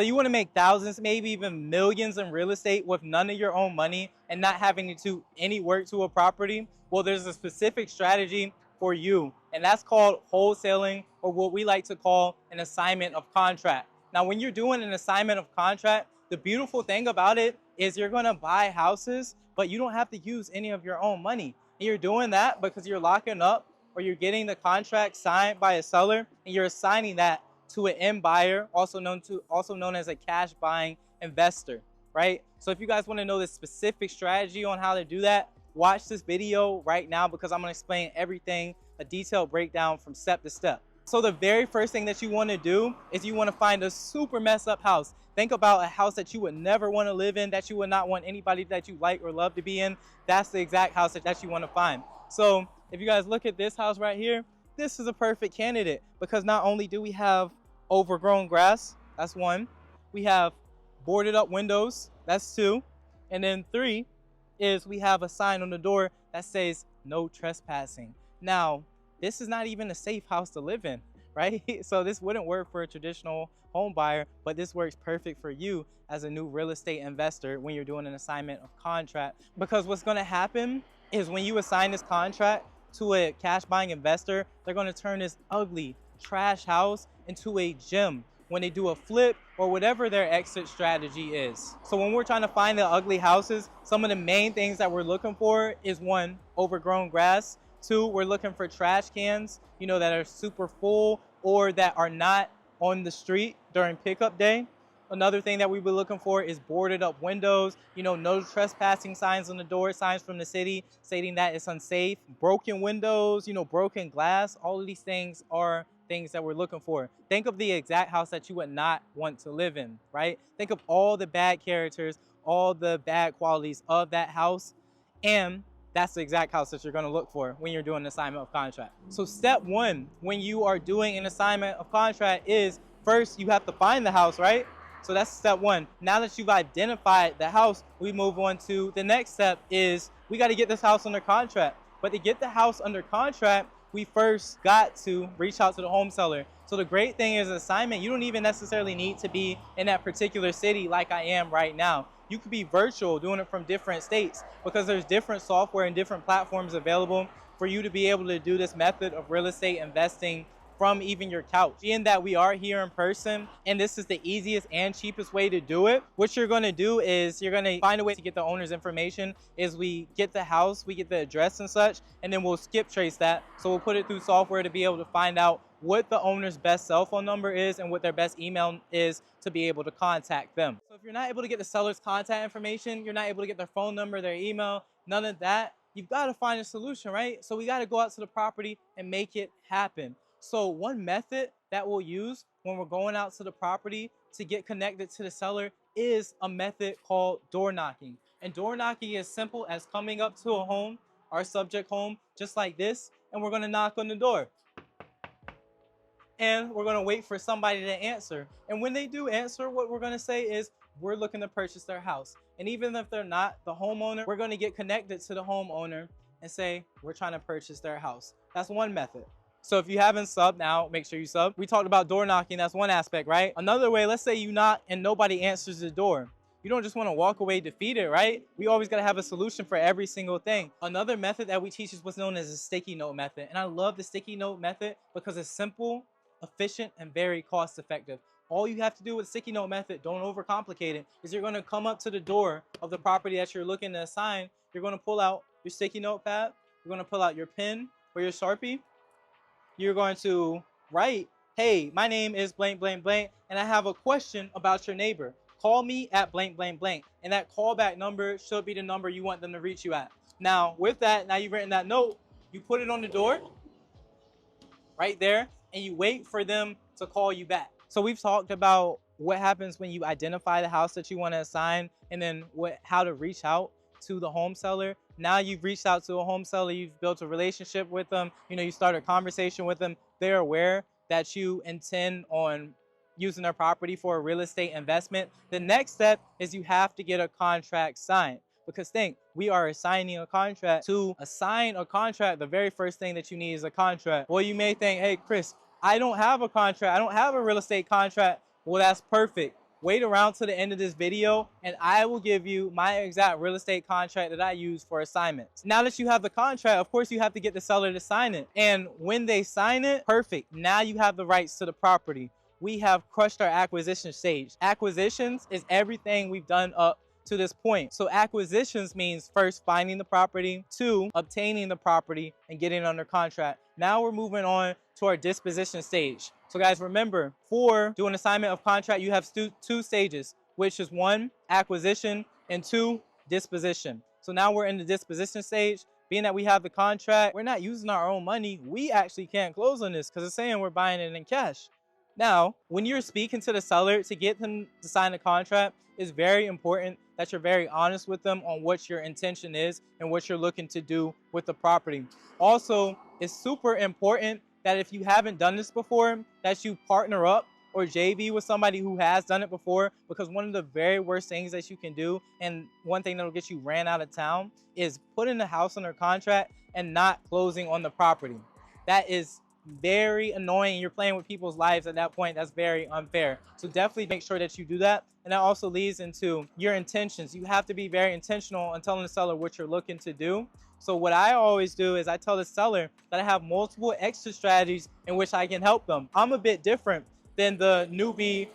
So you want to make thousands, maybe even millions in real estate with none of your own money and not having to do any work to a property? Well, there's a specific strategy for you, and that's called wholesaling, or what we like to call an assignment of contract. Now, when you're doing an assignment of contract, the beautiful thing about it is you're going to buy houses, but you don't have to use any of your own money. And you're doing that because you're locking up, or you're getting the contract signed by a seller, and you're assigning that to an end buyer, also known as a cash buying investor, right? So if you guys want to know the specific strategy on how to do that, watch this video right now, because I'm going to explain everything, a detailed breakdown from step to step. So the very first thing that you want to do is you want to find a super messed up house. Think about a house that you would never want to live in, that you would not want anybody that you like or love to be in. That's the exact house that you want to find. So if you guys look at this house right here, this is a perfect candidate, because not only do we have overgrown grass, that's one, we have boarded up windows, that's two, and then three is we have a sign on the door that says no trespassing. Now, this is not even a safe house to live in, right? So this wouldn't work for a traditional home buyer, but this works perfect for you as a new real estate investor when you're doing an assignment of contract. Because what's going to happen is when you assign this contract to a cash buying investor, they're going to turn this ugly trash house into a gem when they do a flip or whatever their exit strategy is. So when we're trying to find the ugly houses, some of the main things that we're looking for is one, overgrown grass. Two, we're looking for trash cans, that are super full or that are not on the street during pickup day. Another thing that we were looking for is boarded up windows, no trespassing signs on the door, signs from the city stating that it's unsafe, broken windows, broken glass. All of these things are things that we're looking for. Think of the exact house that you would not want to live in, right? Think of all the bad characters, all the bad qualities of that house, and that's the exact house that you're going to look for when you're doing an assignment of contract. So step one, when you are doing an assignment of contract, is first you have to find the house, right? So that's step one. Now that you've identified the house, we move on to the next step is we got to get this house under contract. But to get the house under contract, we first got to reach out to the home seller. So the great thing is assignment, you don't even necessarily need to be in that particular city like I am right now. You could be virtual, doing it from different states, because there's different software and different platforms available for you to be able to do this method of real estate investing from even your couch. Being that we are here in person and this is the easiest and cheapest way to do it, what you're going to do is you're going to find a way to get the owner's information. Is we get the house, we get the address and such, and then we'll skip trace that. So we'll put it through software to be able to find out what the owner's best cell phone number is and what their best email is to be able to contact them. So if you're not able to get the seller's contact information, you're not able to get their phone number, their email, none of that, you've got to find a solution, right? So we got to go out to the property and make it happen. So one method that we'll use when we're going out to the property to get connected to the seller is a method called door knocking. And door knocking is simple as coming up to a home, our subject home, just like this, and we're going to knock on the door. And we're going to wait for somebody to answer. And when they do answer, what we're going to say is, we're looking to purchase their house. And even if they're not the homeowner, we're going to get connected to the homeowner and say, we're trying to purchase their house. That's one method. So if you haven't subbed now, make sure you sub. We talked about door knocking. That's one aspect, right? Another way, let's say you knock and nobody answers the door. You don't just want to walk away defeated, right? We always got to have a solution for every single thing. Another method that we teach is what's known as a sticky note method. And I love the sticky note method because it's simple, efficient, and very cost effective. All you have to do with sticky note method, don't overcomplicate it, is you're going to come up to the door of the property that you're looking to assign. You're going to pull out your sticky notepad. You're going to pull out your pen or your Sharpie. You're going to write, hey, my name is blank, blank, blank, and I have a question about your neighbor. Call me at blank, blank, blank. And that callback number should be the number you want them to reach you at. Now, with that, now you've written that note, you put it on the door right there, and you wait for them to call you back. So we've talked about what happens when you identify the house that you want to assign, and then how to reach out to the home seller. Now you've reached out to a home seller, you've built a relationship with them, you start a conversation with them. They're aware that you intend on using their property for a real estate investment. The next step is you have to get a contract signed. Because think, we are assigning a contract. To assign a contract, the very first thing that you need is a contract. Well, you may think, hey, Chris, I don't have a contract. I don't have a real estate contract. Well, that's perfect. wait around to the end of this video and I will give you my exact real estate contract that I use for assignments. Now that you have the contract, of course you have to get the seller to sign it. And when they sign it, perfect. Now you have the rights to the property. We have crushed our acquisition stage. Acquisitions is everything we've done up to this point. So acquisitions means first finding the property, two, obtaining the property and getting it under contract. Now we're moving on to our disposition stage. So guys, remember, for doing assignment of contract, you have two stages, which is one, acquisition, and two, disposition. So now we're in the disposition stage. Being that we have the contract, we're not using our own money. We actually can't close on this because it's saying we're buying it in cash. Now, when you're speaking to the seller to get them to sign the contract, it's very important that you're very honest with them on what your intention is and what you're looking to do with the property. Also, it's super important that if you haven't done this before, that you partner up or JV with somebody who has done it before, because one of the very worst things that you can do, and one thing that'll get you ran out of town, is putting the house under contract and not closing on the property. That is very annoying. You're playing with people's lives at that point. That's very unfair. So definitely make sure that you do that. And that also leads into your intentions. You have to be very intentional on telling the seller what you're looking to do. So what I always do is I tell the seller that I have multiple exit strategies in which I can help them. I'm a bit different than the newbie,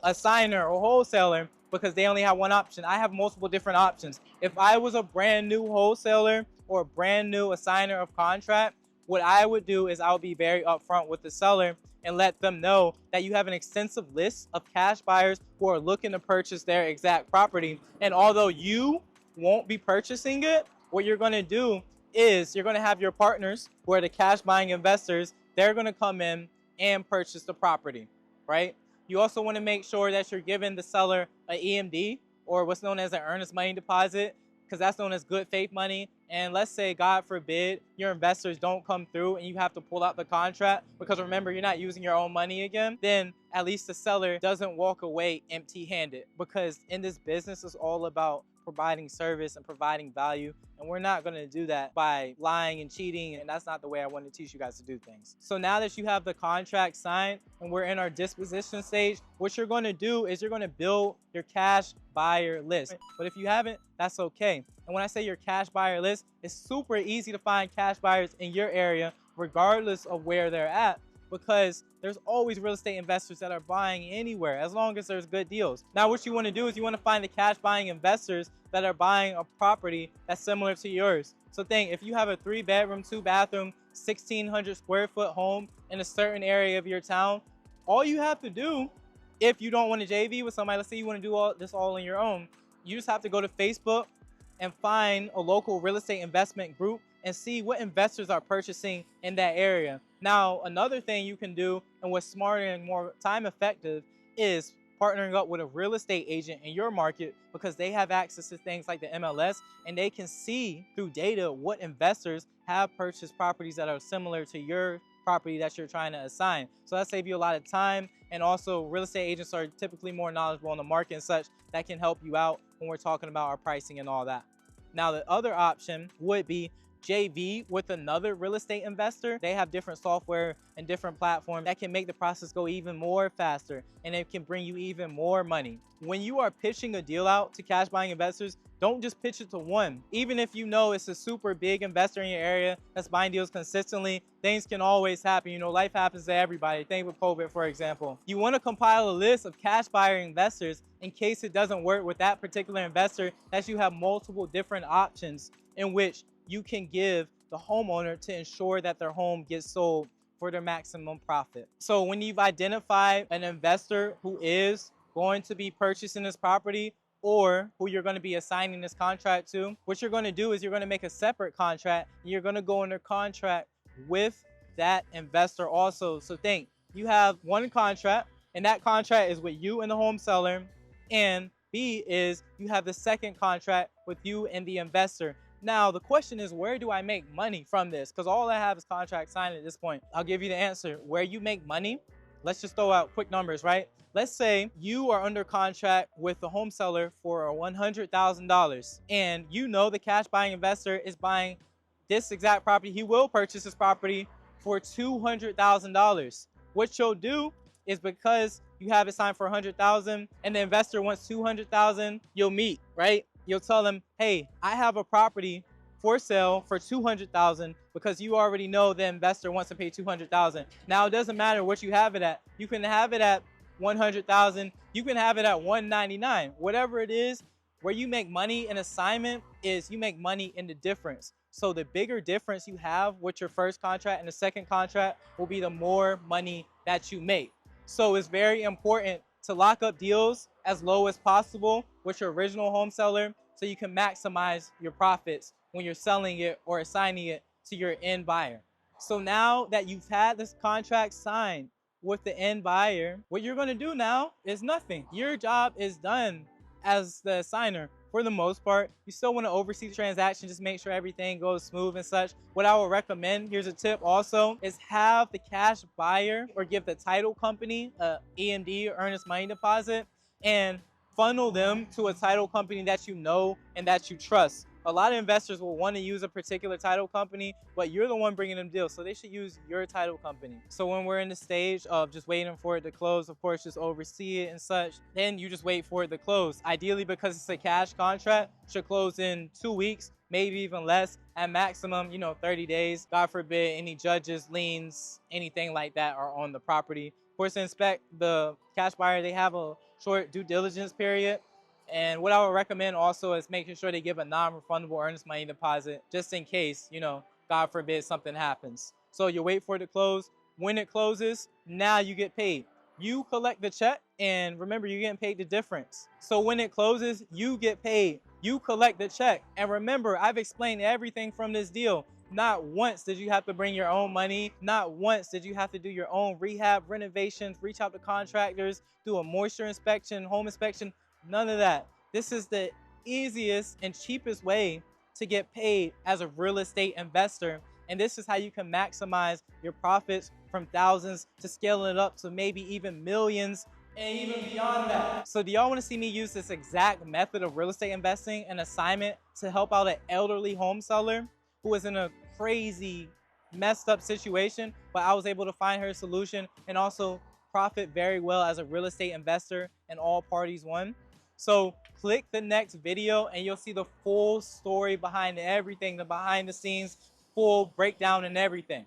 assigner or wholesaler, because they only have one option. I have multiple different options. If I was a brand new wholesaler or a brand new assigner of contract, what I would do is I would be very upfront with the seller and let them know that you have an extensive list of cash buyers who are looking to purchase their exact property. And although you won't be purchasing it, what you're going to do is you're going to have your partners who are the cash buying investors. They're going to come in and purchase the property, right? You also want to make sure that you're giving the seller an EMD, or what's known as an earnest money deposit, because that's known as good faith money. And let's say, God forbid, your investors don't come through and you have to pull out the contract, because remember, you're not using your own money again, then at least the seller doesn't walk away empty-handed, because in this business, it's all about providing service and providing value. And we're not going to do that by lying and cheating. And that's not the way I want to teach you guys to do things. So now that you have the contract signed and we're in our disposition stage, what you're going to do is you're going to build your cash buyer list. But if you haven't, that's okay. And when I say your cash buyer list, it's super easy to find cash buyers in your area, regardless of where they're at, because there's always real estate investors that are buying anywhere as long as there's good deals. Now, what you want to do is you want to find the cash buying investors that are buying a property that's similar to yours. So think, if you have a 3-bedroom, 2-bathroom, 1,600 square foot home in a certain area of your town, all you have to do, if you don't want to JV with somebody, let's say you want to do all this all on your own, you just have to go to Facebook and find a local real estate investment group and see what investors are purchasing in that area. Now, another thing you can do, and what's smarter and more time effective, is partnering up with a real estate agent in your market, because they have access to things like the MLS, and they can see through data what investors have purchased properties that are similar to your property that you're trying to assign. So that saves you a lot of time, and also real estate agents are typically more knowledgeable on the market and such, that can help you out when we're talking about our pricing and all that. Now, the other option would be JV with another real estate investor. They have different software and different platforms that can make the process go even more faster, and it can bring you even more money. When you are pitching a deal out to cash buying investors, don't just pitch it to one. Even if you know it's a super big investor in your area that's buying deals consistently, things can always happen. Life happens to everybody. Think with COVID, for example. You want to compile a list of cash buyer investors in case it doesn't work with that particular investor, that you have multiple different options in which you can give the homeowner to ensure that their home gets sold for their maximum profit. So when you've identified an investor who is going to be purchasing this property, or who you're going to be assigning this contract to, what you're going to do is you're going to make a separate contract, and you're going to go under contract with that investor also. So think, you have one contract, and that contract is with you and the home seller, and B is you have the second contract with you and the investor. Now, the question is, where do I make money from this? Because all I have is contract signed at this point. I'll give you the answer. Where you make money, let's just throw out quick numbers, right? Let's say you are under contract with the home seller for $100,000, and the cash buying investor is buying this exact property. He will purchase this property for $200,000. What you'll do is, because you have it signed for 100,000 and the investor wants 200,000, you'll meet, right? You'll tell them, hey, I have a property for sale for 200,000 because you already know the investor wants to pay 200,000. Now it doesn't matter what you have it at. You can have it at 100,000. You can have it at 199. Whatever it is, where you make money in assignment is you make money in the difference. So the bigger difference you have with your first contract and the second contract will be the more money that you make. So it's very important to lock up deals as low as possible with your original home seller so you can maximize your profits when you're selling it or assigning it to your end buyer. So now that you've had this contract signed with the end buyer, what you're going to do now is nothing. Your job is done as the assigner. For the most part, you still want to oversee the transaction, just make sure everything goes smooth and such. What I would recommend, here's a tip also, is have the cash buyer or give the title company a EMD or earnest money deposit and funnel them to a title company that you know and that you trust. A lot of investors will want to use a particular title company, but you're the one bringing them deals, so they should use your title company. So when we're in the stage of just waiting for it to close, of course, just oversee it and such, then you just wait for it to close. Ideally, because it's a cash contract, should close in 2 weeks, maybe even less, at maximum, 30 days. God forbid any judges, liens, anything like that are on the property. Of course, to inspect the cash buyer, they have a short due diligence period. And what I would recommend also is making sure they give a non-refundable earnest money deposit just in case, God forbid something happens. So you wait for it to close. When it closes, now you get paid. You collect the check, and remember, you're getting paid the difference. So when it closes, you get paid. You collect the check. And remember, I've explained everything from this deal. Not once did you have to bring your own money. Not once did you have to do your own rehab, renovations, reach out to contractors, do a moisture inspection, home inspection. None of that. This is the easiest and cheapest way to get paid as a real estate investor. And this is how you can maximize your profits from thousands to scaling it up to maybe even millions and even beyond that. So do y'all want to see me use this exact method of real estate investing and assignment to help out an elderly home seller who is in a crazy messed up situation, but I was able to find her a solution and also profit very well as a real estate investor and all parties won? So click the next video and you'll see the full story behind everything, the behind the scenes, full breakdown and everything.